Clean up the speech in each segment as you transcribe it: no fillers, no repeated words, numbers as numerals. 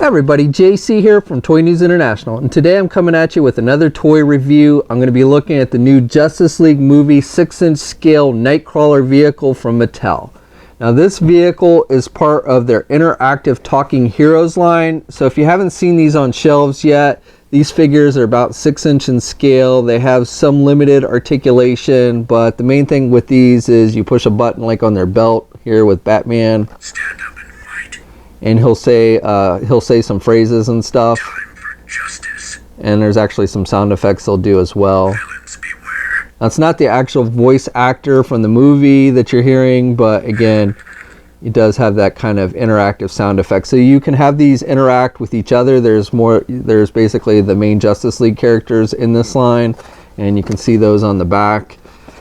Hi everybody, JC here from Toy News International, and today I'm coming at you with another toy review. I'm going to be looking at the new Justice League movie 6-inch scale Knightcrawler vehicle from Mattel. Now this vehicle is part of their interactive Talking Heroes line, so if you haven't seen these on shelves yet, these figures are about 6-inch in scale. They have some limited articulation, but the main thing with these is you push a button like on their belt here with Batman. Stand up and fight. And he'll say some phrases and stuff. Time for justice. And there's actually some sound effects they'll do as well. Villains beware. That's not the actual voice actor from the movie that you're hearing, but again, it does have that kind of interactive sound effect. So you can have these interact with each other. There's basically the main Justice League characters in this line, and you can see those on the back.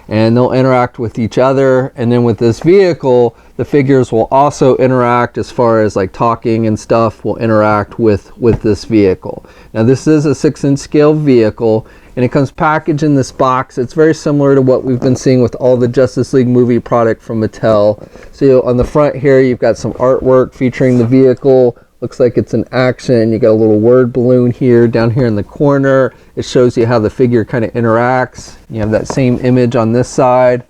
And they'll interact with each other, and then with this vehicle the figures will also interact as far as like talking and stuff will interact with this vehicle. Now this is a 6-inch scale vehicle, and it comes packaged in this box. It's very similar to what we've been seeing with all the Justice League movie product from Mattel. So on the front here you've got some artwork featuring the vehicle. Looks like it's in action. You got a little word balloon here, down here in the corner. It shows you how the figure kind of interacts. You have that same image on this side.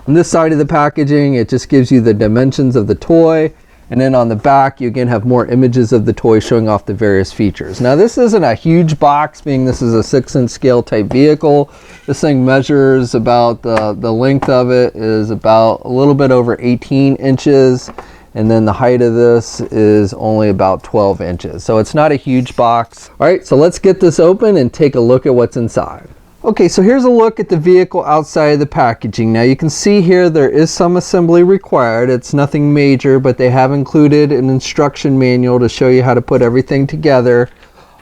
On this side of the packaging, it just gives you the dimensions of the toy. And then on the back, you again have more images of the toy showing off the various features. Now this isn't a huge box, being this is a 6-inch scale type vehicle. This thing measures about, the length of it is about a little bit over 18 inches. And then the height of this is only about 12 inches. So it's not a huge box. All right, so let's get this open and take a look at what's inside. Okay, so here's a look at the vehicle outside of the packaging. Now you can see here there is some assembly required. It's nothing major, but they have included an instruction manual to show you how to put everything together.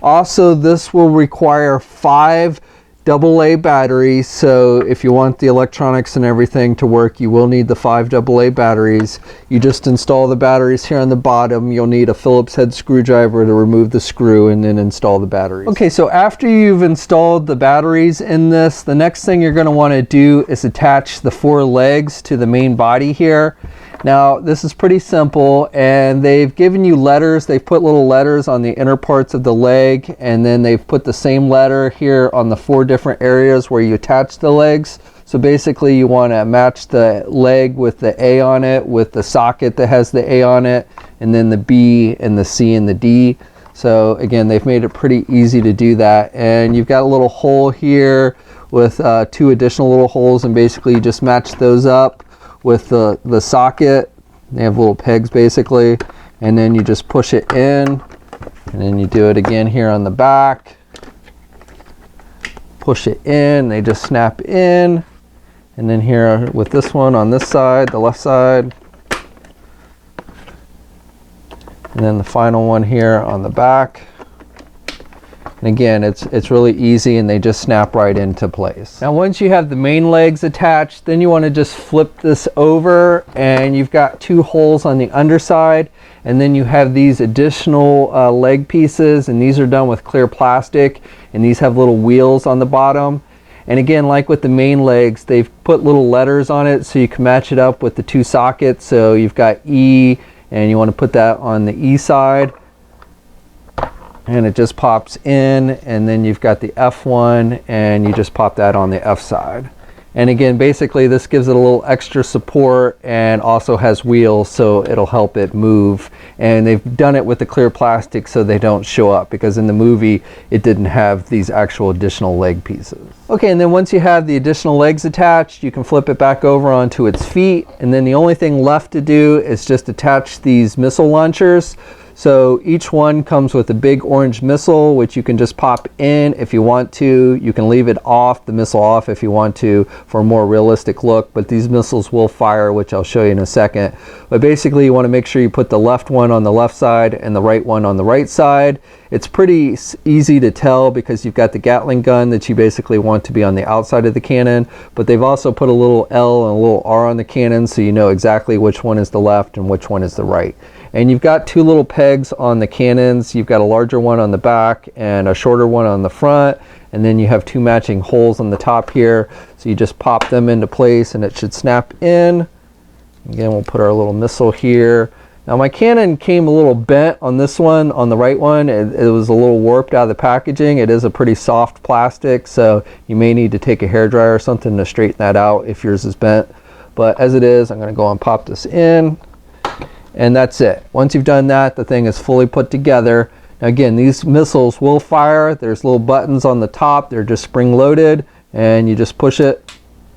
Also, this will require 5 AA batteries, so if you want the electronics and everything to work, you will need the 5 AA batteries. You just install the batteries here on the bottom. You'll need a Phillips head screwdriver to remove the screw and then install the batteries. Okay, so after you've installed the batteries in this, the next thing you're going to want to do is attach the 4 legs to the main body here. Now this is pretty simple, and they've given you letters. They've put little letters on the inner parts of the leg, and then they've put the same letter here on the 4 different areas where you attach the legs. So basically you want to match the leg with the A on it, with the socket that has the A on it, and then the B and the C and the D. So again, they've made it pretty easy to do that. And you've got a little hole here with 2 additional little holes, and basically you just match those up with the socket. They have little pegs basically, and then you just push it in, and then you do it again here on the back. Push it in, they just snap in, and then here with this one on this side, the left side, and then the final one here on the back. And again, it's really easy, and they just snap right into place. Now once you have the main legs attached, then you want to just flip this over, and you've got 2 holes on the underside, and then you have these additional leg pieces, and these are done with clear plastic, and these have little wheels on the bottom. And again, like with the main legs, they've put little letters on it so you can match it up with the 2 sockets. So you've got E, and you want to put that on the E side, and it just pops in, and then you've got the F1, and you just pop that on the F side. And again, basically this gives it a little extra support, and also has wheels, so it'll help it move. And they've done it with the clear plastic so they don't show up, because in the movie it didn't have these actual additional leg pieces. Okay, and then once you have the additional legs attached, you can flip it back over onto its feet, and then the only thing left to do is just attach these missile launchers. So each one comes with a big orange missile, which you can just pop in if you want to. You can leave it off, the missile off, if you want to, for a more realistic look. But these missiles will fire, which I'll show you in a second. But basically you want to make sure you put the left one on the left side and the right one on the right side. It's pretty easy to tell because you've got the Gatling gun that you basically want to be on the outside of the cannon. But they've also put a little L and a little R on the cannon, so you know exactly which one is the left and which one is the right. And you've got 2 little pegs on the cannons. You've got a larger one on the back and a shorter one on the front. And then you have 2 matching holes on the top here. So you just pop them into place and it should snap in. Again, we'll put our little missile here. Now my Canon came a little bent on this one, on the right one. It was a little warped out of the packaging. It is a pretty soft plastic, so you may need to take a hairdryer or something to straighten that out if yours is bent. But as it is, I'm going to go and pop this in, and that's it. Once you've done that, the thing is fully put together. Now again, these missiles will fire. There's little buttons on the top. They're just spring loaded, and you just push it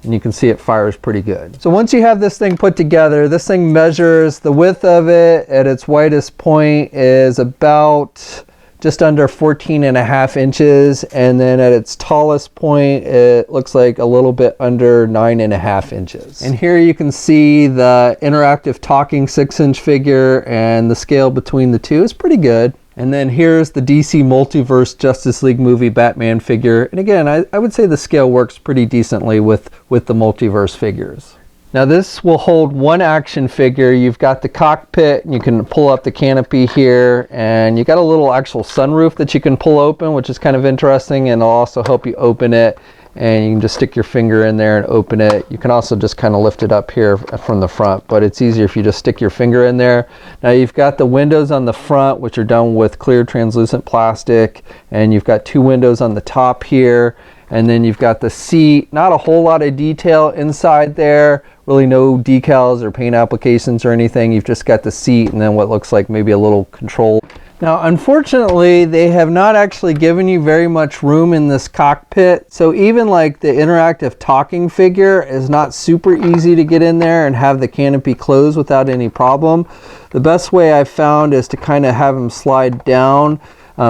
and you can see it fires pretty good. So once you have this thing put together, this thing measures, the width of it at its widest point is about just under 14.5 inches, and then at its tallest point it looks like a little bit under 9.5 inches. And here you can see the interactive talking 6-inch figure, and the scale between the two is pretty good. And then here's the DC Multiverse Justice League movie Batman figure. And again, I would say the scale works pretty decently with the multiverse figures. Now this will hold one action figure. You've got the cockpit, and you can pull up the canopy here, and you got a little actual sunroof that you can pull open, which is kind of interesting, and it'll also help you open it. And you can just stick your finger in there and open it. You can also just kind of lift it up here from the front, but it's easier if you just stick your finger in there. Now you've got the windows on the front, which are done with clear translucent plastic, and you've got 2 windows on the top here, and then you've got the seat. Not a whole lot of detail inside there, really no decals or paint applications or anything. You've just got the seat and then what looks like maybe a little control. Now unfortunately, they have not actually given you very much room in this cockpit, so even like the interactive talking figure is not super easy to get in there and have the canopy close without any problem. The best way I've found is to kind of have them slide down,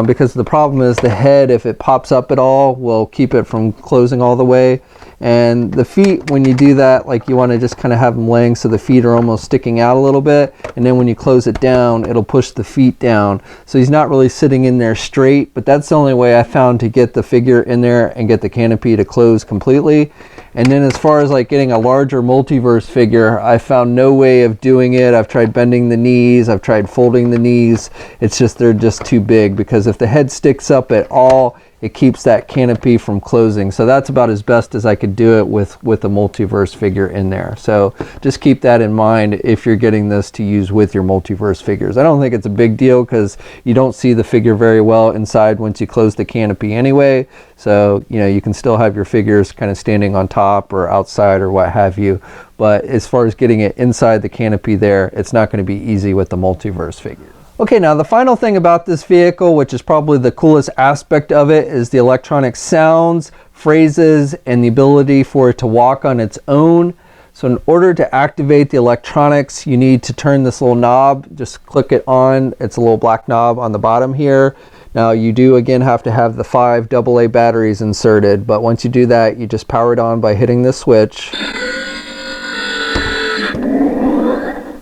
because the problem is the head, if it pops up at all, will keep it from closing all the way. And the feet, when you do that, like you want to just kind of have them laying so the feet are almost sticking out a little bit, and then when you close it down, it'll push the feet down. So he's not really sitting in there straight, but that's the only way I found to get the figure in there and get the canopy to close completely. And then as far as like getting a larger multiverse figure, I found no way of doing it. I've tried bending the knees, I've tried folding the knees. It's just, they're just too big, because if the head sticks up at all, it keeps that canopy from closing. So that's about as best as I could do it with a multiverse figure in there. So just keep that in mind if you're getting this to use with your multiverse figures. I don't think it's a big deal, because you don't see the figure very well inside once you close the canopy anyway. So you know, you can still have your figures kind of standing on top or outside or what have you. But as far as getting it inside the canopy there, it's not going to be easy with the multiverse figure. Okay, now the final thing about this vehicle, which is probably the coolest aspect of it, is the electronic sounds, phrases, and the ability for it to walk on its own. So in order to activate the electronics, you need to turn this little knob, just click it on. It's a little black knob on the bottom here. Now you do again have to have the 5 AA batteries inserted, but once you do that, you just power it on by hitting this switch.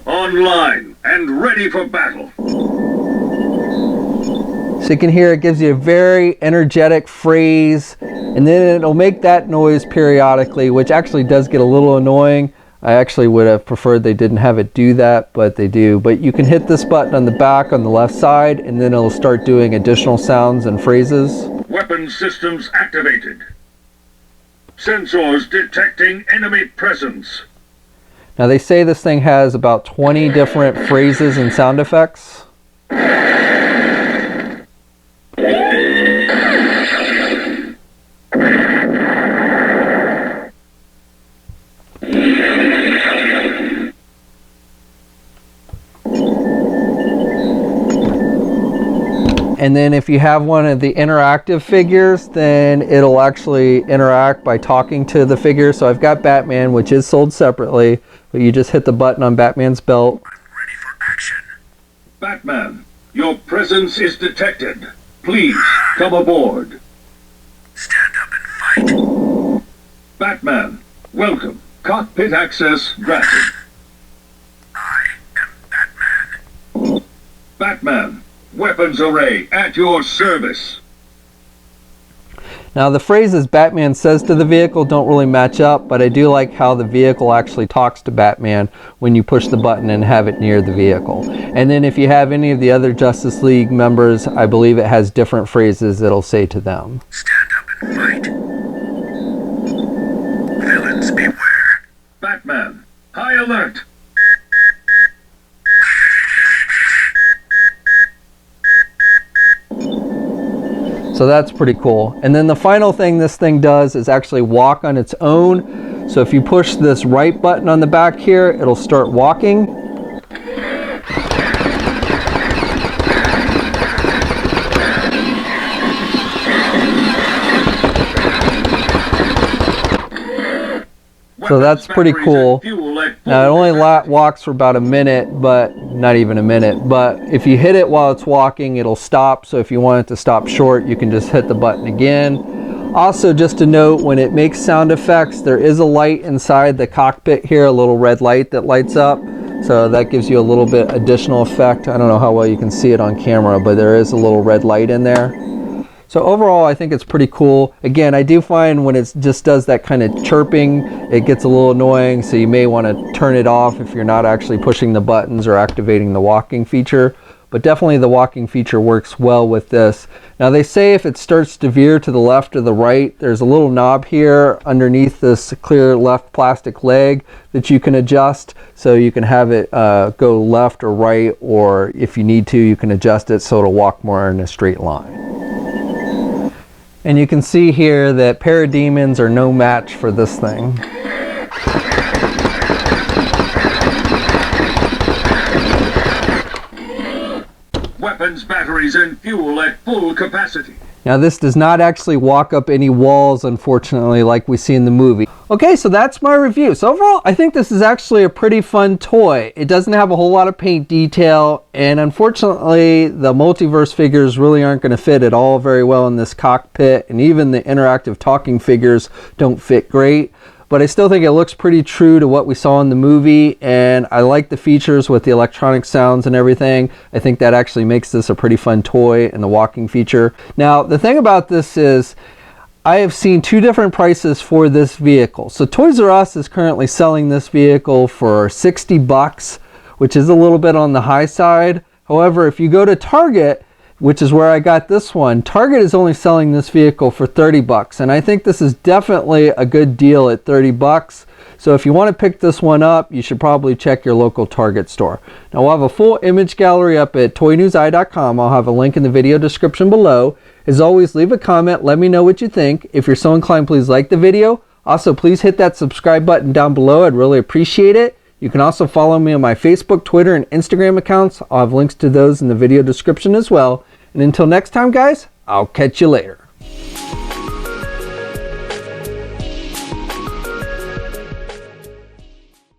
Online and ready for battle. So you can hear it gives you a very energetic phrase, and then it'll make that noise periodically, which actually does get a little annoying. I actually would have preferred they didn't have it do that, but they do. But you can hit this button on the back on the left side, and then it'll start doing additional sounds and phrases. Weapon systems activated. Sensors detecting enemy presence. Now they say this thing has about 20 different phrases and sound effects. And then if you have one of the interactive figures, then it'll actually interact by talking to the figure. So I've got Batman, which is sold separately, but you just hit the button on Batman's belt. I'm ready for action. Batman, your presence is detected. Please come aboard. Stand up and fight. Batman, welcome. Cockpit access granted. I am Batman. Batman, weapons array at your service. Now the phrases Batman says to the vehicle don't really match up, but I do like how the vehicle actually talks to Batman when you push the button and have it near the vehicle. And then if you have any of the other Justice League members, I believe it has different phrases it'll say to them. Stand up and fight. Villains beware. Batman, high alert. So that's pretty cool. And then the final thing this thing does is actually walk on its own. So if you push this right button on the back here, it'll start walking. So that's pretty cool. Now it only walks for about a minute, but not even a minute. But if you hit it while it's walking, it'll stop. So if you want it to stop short, you can just hit the button again. Also, just to note, when it makes sound effects, there is a light inside the cockpit here, a little red light that lights up. So that gives you a little bit additional effect. I don't know how well you can see it on camera, but there is a little red light in there. So overall, I think it's pretty cool. Again, I do find when it just does that kind of chirping, it gets a little annoying, so you may want to turn it off if you're not actually pushing the buttons or activating the walking feature. But definitely the walking feature works well with this. Now they say if it starts to veer to the left or the right, there's a little knob here underneath this clear left plastic leg that you can adjust. So you can have it go left or right, or if you need to, you can adjust it so it'll walk more in a straight line. And you can see here that parademons are no match for this thing. Weapons, batteries, and fuel at full capacity. Now this does not actually walk up any walls, unfortunately, like we see in the movie. Okay, so that's my review. So overall, I think this is actually a pretty fun toy. It doesn't have a whole lot of paint detail, and unfortunately, the multiverse figures really aren't going to fit at all very well in this cockpit, and even the interactive talking figures don't fit great. But I still think it looks pretty true to what we saw in the movie, and I like the features with the electronic sounds and everything. I think that actually makes this a pretty fun toy, and the walking feature. Now, the thing about this is, I have seen two different prices for this vehicle. So Toys R Us is currently selling this vehicle for 60 bucks, which is a little bit on the high side. However, if you go to Target, which is where I got this one, Target is only selling this vehicle for 30 bucks. And I think this is definitely a good deal at 30 bucks. So if you want to pick this one up, you should probably check your local Target store. Now we'll have a full image gallery up at toynewseye.com. I'll have a link in the video description below. As always, leave a comment, let me know what you think. If you're so inclined, please like the video. Also, please hit that subscribe button down below. I'd really appreciate it. You can also follow me on my Facebook, Twitter, and Instagram accounts. I'll have links to those in the video description as well. And until next time, guys, I'll catch you later.